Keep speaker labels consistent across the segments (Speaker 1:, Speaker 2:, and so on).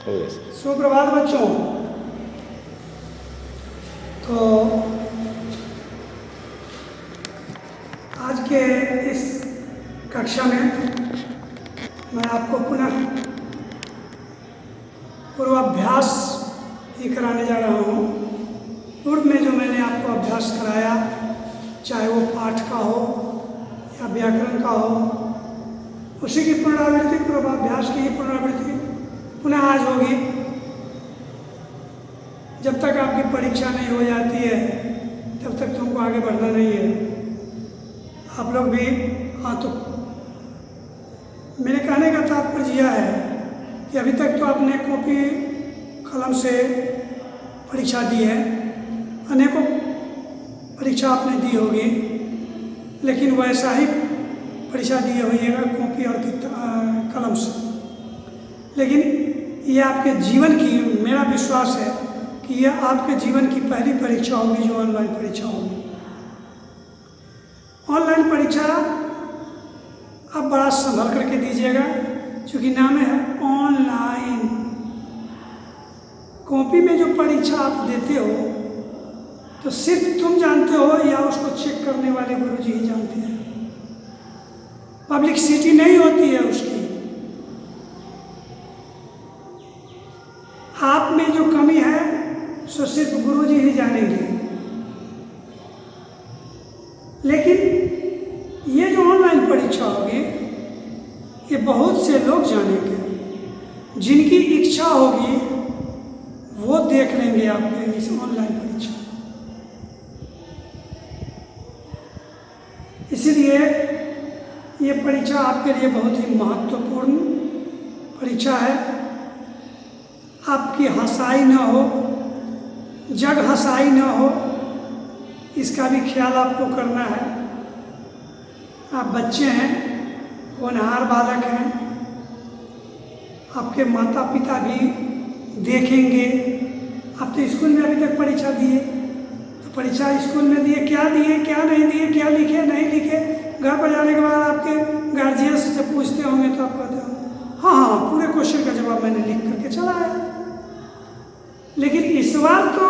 Speaker 1: सुप्रभात बच्चों। तो आज के इस कक्षा में मैं आपको पुनः पूर्वाभ्यास ही कराने जा रहा हूँ। पूर्व में जो मैंने आपको अभ्यास कराया, चाहे वो पाठ का हो या व्याकरण का हो, उसी की पुनरावृत्ति, पूर्वाभ्यास की ही पुनरावृत्ति पुनः आज होगी। जब तक आपकी परीक्षा नहीं हो जाती है तब तक तुमको आगे बढ़ना नहीं है। आप लोग भी तो मेरे कहने का तात्पर्य यह है कि अभी तक तो आपने कॉपी कलम से परीक्षा दी है, अनेकों परीक्षा आपने दी होगी, लेकिन वैसा ही परीक्षा दी होइएगा कॉपी और कलम से। लेकिन ये आपके जीवन की, मेरा विश्वास है कि यह आपके जीवन की पहली परीक्षा होगी जो ऑनलाइन परीक्षा होगी। ऑनलाइन परीक्षा आप बड़ा संभल करके दीजिएगा, क्योंकि नाम है ऑनलाइन। कॉपी में जो परीक्षा आप देते हो तो सिर्फ तुम जानते हो या उसको चेक करने वाले गुरुजी ही जानते हैं। पब्लिसिटी नहीं होती है उसकी। आप में जो कमी है सो सिर्फ गुरुजी ही जानेंगे। लेकिन ये जो ऑनलाइन परीक्षा होगी ये बहुत से लोग जानेंगे, जिनकी इच्छा होगी वो देख लेंगे आपके इस ऑनलाइन परीक्षा। इसीलिए ये परीक्षा आपके लिए बहुत ही महत्वपूर्ण परीक्षा है। आपकी हंसाई न हो, जग हंसाई न हो, इसका भी ख्याल आपको करना है। आप बच्चे हैं, होनहार बालक हैं, आपके माता पिता भी देखेंगे। आप तो स्कूल में अभी तक परीक्षा दिए, तो परीक्षा स्कूल में दिए, क्या नहीं दिए, क्या लिखे नहीं लिखे, घर पर जाने के बाद आपके गार्जियन से पूछते होंगे तो आप कहते हो हाँ पूरे क्वेश्चन का जवाब मैंने लिख करके चला आया। लेकिन इस बार तो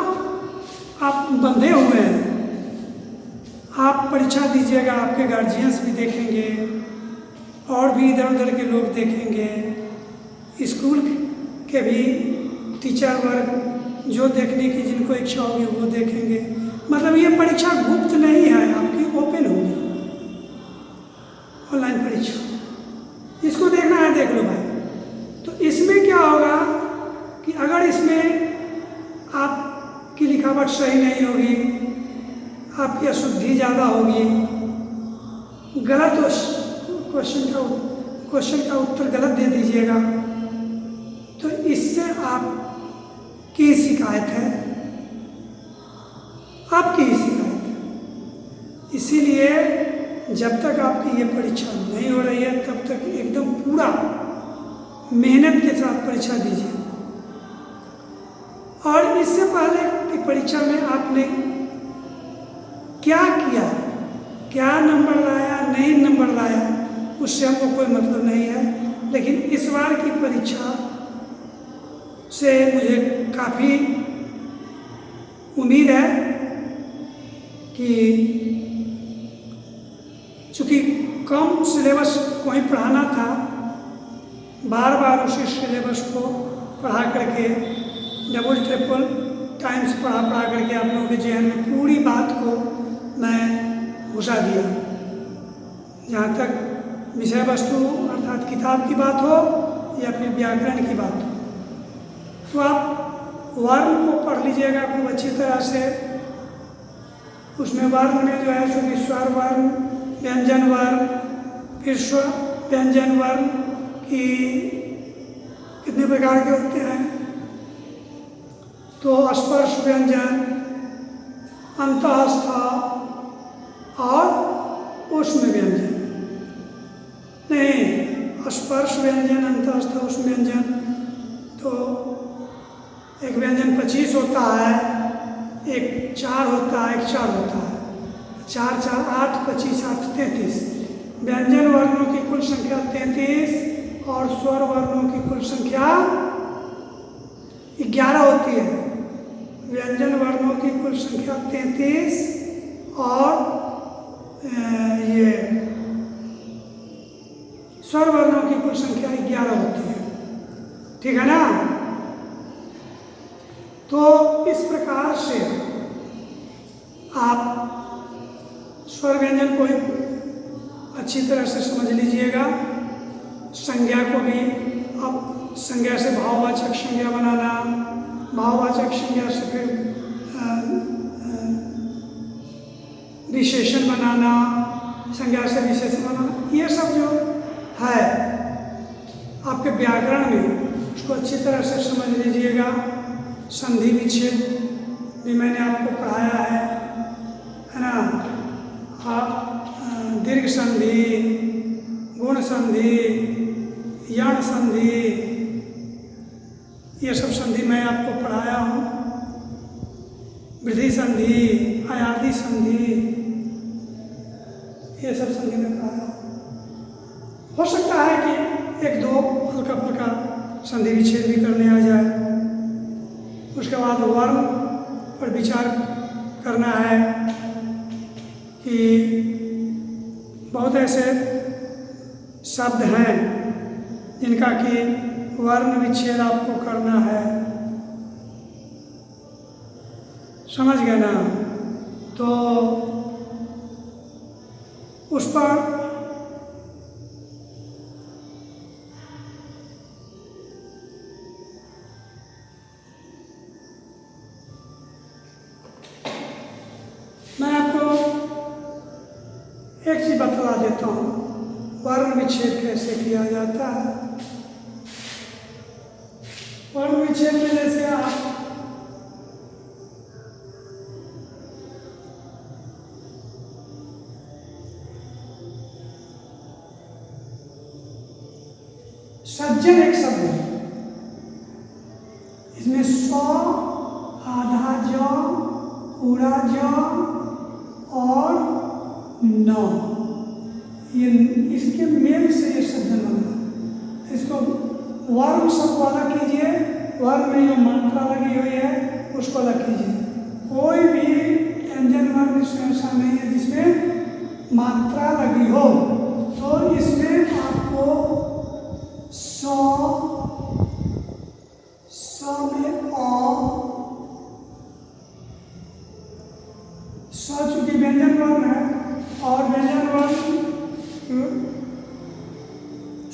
Speaker 1: आप बंधे हुए हैं। आप परीक्षा दीजिएगा, आपके गार्जियंस भी देखेंगे और भी इधर उधर के लोग देखेंगे, स्कूल के भी टीचर वर्ग जो देखने की जिनको इच्छा होगी वो देखेंगे। मतलब ये परीक्षा गुप्त नहीं है, आपकी ओपन होगी ऑनलाइन परीक्षा। इसको देखना है देख लो भाई। तो इसमें क्या होगा कि अगर इसमें आपकी लिखावट सही नहीं होगी, आपकी अशुद्धि ज़्यादा होगी, गलत क्वेश्चन का उत्तर गलत दे दीजिएगा, तो इससे आपकी शिकायत है, आपकी ही शिकायत है। इसीलिए जब तक आपकी ये परीक्षा नहीं हो रही है तब तक एकदम पूरा मेहनत के साथ परीक्षा दीजिए। और इससे पहले की परीक्षा में आपने क्या किया, क्या नंबर लाया, नहीं नंबर लाया, उससे हमको कोई मतलब नहीं है। लेकिन इस बार की परीक्षा से मुझे काफ़ी उम्मीद है कि चूँकि कम सिलेबस को ही पढ़ाना था, बार बार उसी सिलेबस को पढ़ा करके डबल ट्रिपल टाइम्स पढ़ा करके आप लोगों के जहन में पूरी बात को मैं घुसा दिया। जहाँ तक विषय वस्तु अर्थात किताब की बात हो या फिर व्याकरण की बात हो, तो आप वर्ण को पढ़ लीजिएगा खूब अच्छी तरह से। उसमें वर्ण में जो है सो स्वर वर्ण, व्यंजन वर्ण, फिर स्वर व्यंजन वर्ण की कितने प्रकार के होते हैं, तो स्पर्श व्यंजन, अंतःस्थ और ऊष्म व्यंजन। नहीं, स्पर्श व्यंजन, अंतःस्थ, ऊष्म व्यंजन, तो एक व्यंजन 25 होता है, एक 4 होता है, एक 4 होता है। 4 4 8, 25 8 33। व्यंजन वर्णों की कुल संख्या 33 और स्वर वर्णों की कुल संख्या 11 होती है। व्यंजन वर्णों की कुल संख्या 33 और ये स्वर वर्णों की कुल संख्या 11 होती है। ठीक है ना। तो इस प्रकार से आप स्वर व्यंजन को अच्छी तरह से समझ लीजिएगा। संज्ञा को भी अब संज्ञा से भाववाचक संज्ञा बनाना, भाववाचक संज्ञा से फिर विशेषण बनाना, संज्ञा से विशेषण बनाना, ये सब जो है आपके व्याकरण में उसको अच्छी तरह से समझ लीजिएगा। संधि विच्छेद भी मैंने आपको पढ़ाया है ना। दीर्घ संधि, गुण संधि, यण संधि, ये सब संधि मैं आपको पढ़ाया हूँ। वृद्धि संधि, अयादि संधि, ये सब संधि में पढ़ाया। हो सकता है कि एक दो हल्का फुल्का संधि विच्छेद भी करने आ जाए। उसके बाद वर्ण पर विचार करना है कि बहुत ऐसे शब्द हैं जिनका कि वर्ण विच्छेद आपको करना है। समझ गए ना। तो उस पर मैं आपको एक चीज बतला देता हूँ, वर्ण विच्छेद कैसे किया जाता है। वर्ण विच्छेद में जैसे आप सज्जन एक शब्द है, इसमें सौ, आधा ज, पूरा ज और नौ, ये इसके मेल से ये सज्जन बना। इसको वर्ण सबको अलग कीजिए, वर्ण में जो मात्रा लगी हुई है उसको अलग कीजिए। कोई भी व्यंजन वर्ण इसमें ऐसा नहीं है जिसमें मात्रा लगी हो। तो इसमें आपको सौ में सौ चूंकि व्यंजन वर्ण है और व्यंजन वर्ण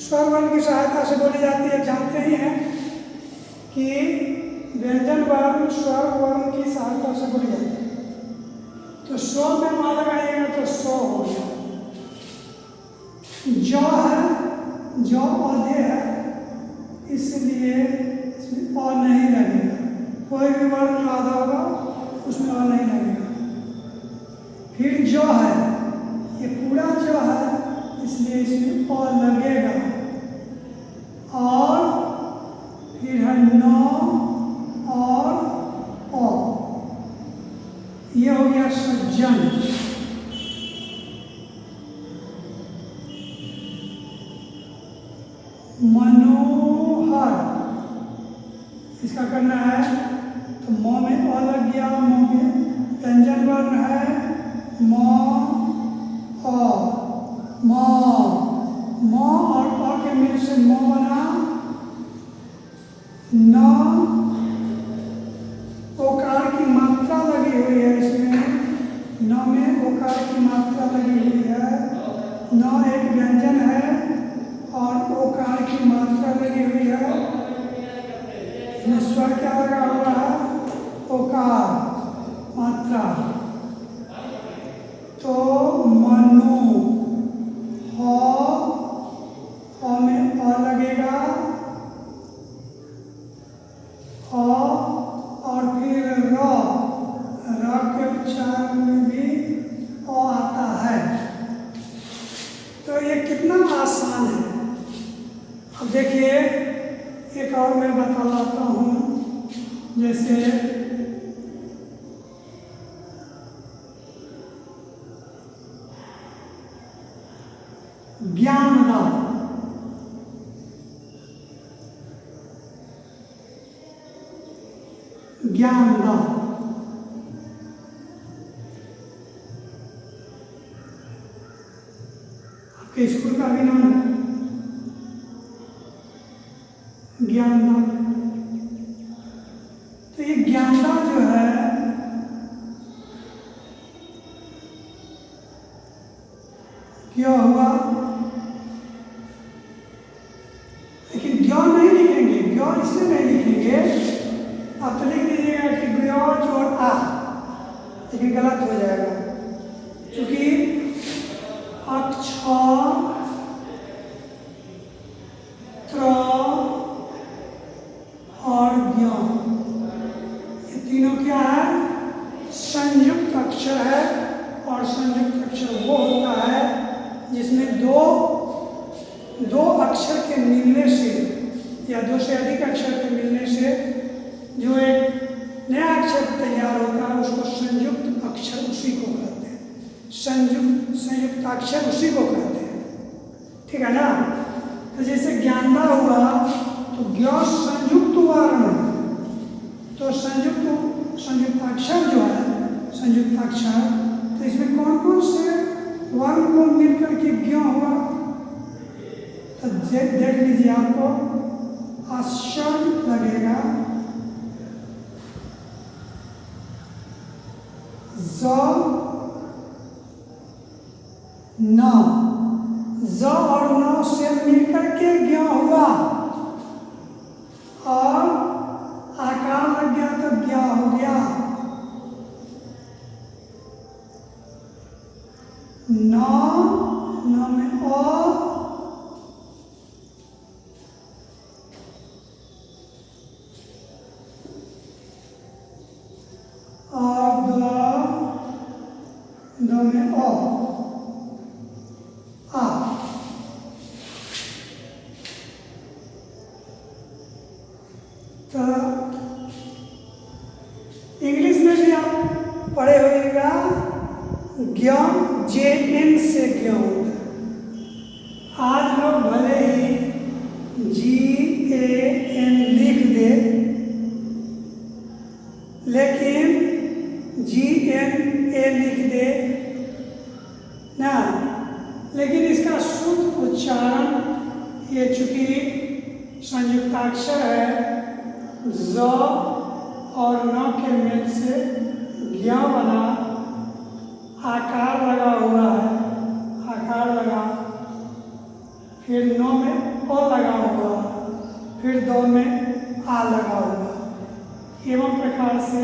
Speaker 1: स्वर वर्ण की सहायता से बोली जाती है। जानते ही हैं कि व्यंजन वर्ण स्वर वर्ण की सहायता से बोली जाती है। तो 100 में मान लगाइएगा तो 100 हो गया। जो है, जो पौधे है, इसलिए इसमें और नहीं लगेगा। कोई भी वर्ण जो आधा होगा उसमें और नहीं लगेगा। फिर जो है, ये पूरा जो है, इसलिए इसमें और लगेगा। और फिर है 9 और ओ, ये हो गया सज्जन। मनोहर, इसका करना है तो म में अ लग गया, म में व्यंजन वर्ण है म और अ के मिल से म बना। न ओकार की मात्रा लगी हुई है इसमें, न में ओकार की मात्रा लगी हुई है। न एक व्यंजन है और ओकार की मात्रा लगी हुई है। इसमें स्वर क्या लगा हुआ है? ओकार मात्रा। तो मनु, ह में अ लगेगा, और फिर र के उच्चारण में भी अ आता है। तो ये कितना आसान है। अब देखिए एक और मैं बतलाता हूँ। जैसे ज्ञानदान, ज्ञानदा। आपके स्कूल का भी नाम है ज्ञानदा। तो ये ज्ञानदा जो है क्या हुआ, लेकिन ज्ञ नहीं लिखेंगे, ज्ञ इसलिए नहीं लिखेंगे, आप तो लिख दीजिएगा कि ग्योज और आ, लेकिन गलत हो जाएगा क्योंकि अक्षर त्र और ज्ञ ये तीनों क्या है, संयुक्त अक्षर है। और संयुक्त अक्षर वो होता है जिसमें दो अक्षर के मिलने से या दो से अधिक अक्षर के मिलने से जो एक नया अक्षर तैयार होता है उसको संयुक्त अक्षर उसी को कहते हैं। संयुक्त अक्षर उसी को कहते हैं, ठीक है ना। तो जैसे ज्ञानदा हुआ तो ज्ञ संयुक्त वर्ण है, तो संयुक्त अक्षर जो है संयुक्त अक्षर, तो इसमें कौन कौन से वर्ण को मिलकर के ज्ञ हुआ, तो देख लीजिए, आपको आश्चर्य लगेगा। ज न, ज और न से मिलकर के ज्ञ हुआ और आकार लग गया तो ज्ञ हो गया। न में अ, और द में अ, आ। तो इंग्लिश में भी आप पढ़े होइएगा, ज्ञान JN से ज्ञान होता है। आज लोग भले ही GAN लिख दे, लेकिन GNA लिख दे ना, लेकिन इसका शुद्ध उच्चारण ये चूंकि संयुक्ताक्षर है, ज और न के मेल से ज्ञ बना, आकार लगा हुआ है, आकार लगा, फिर न में अ लगा हुआ, फिर द में आ लगा हुआ, एवं प्रकार से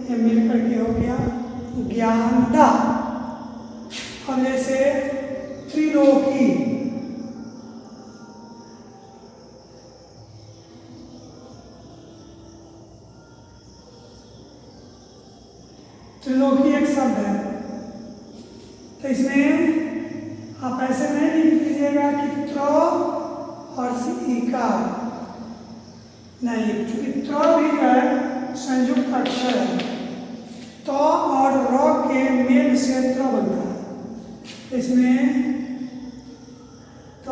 Speaker 1: ये मिलकर के हो गया ज्ञानदा। अब जैसे त्रिलोकी, त्रिलोकी एक शब्द है, तो इसमें आप ऐसे नहीं लिख दीजिएगा कि त्र और इकार नहीं, क्योंकि त्र भी जो है संयुक्त अक्षर है, त और र के मेल से त्र बनता है। इसमें त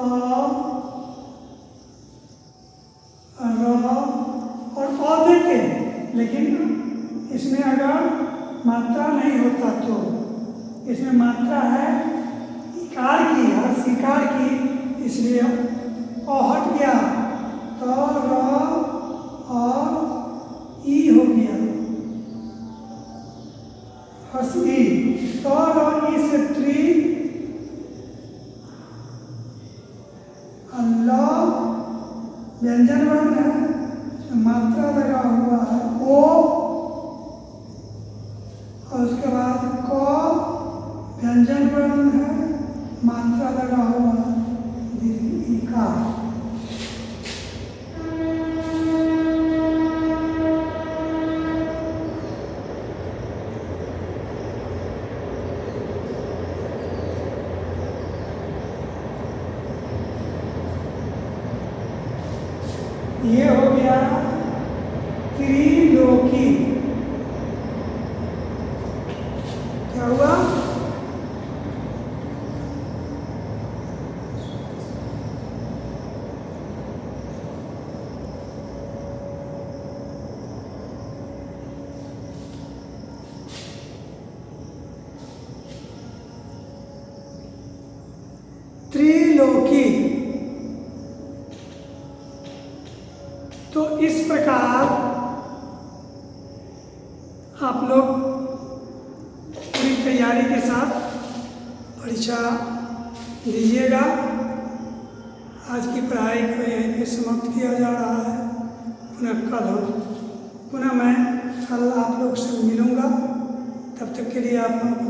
Speaker 1: र और अ देते हैं, लेकिन इसमें अगर मात्रा नहीं होता तो इसमें मात्रा है इकार की, हर्ष इकार की, इसलिए अ हट गया तो र और ई हो गया, हर्ष ई, तो और ई से त्रि, अल्लाह व्यंजन वर्ण है, मात्रा लगा हुआ है ओ, और उसके बाद क व्यंजन वर्ण है, मात्रा लगा हुआ है इकार। ये हो गया त्रिलोकी। क्या हुआ? इस प्रकार आप लोग पूरी तैयारी के साथ परीक्षा दीजिएगा। आज की पढ़ाई को यहीं पे समाप्त किया जा रहा है। पुनः मैं कल आप लोग से मिलूँगा। तब तक के लिए आप लोगों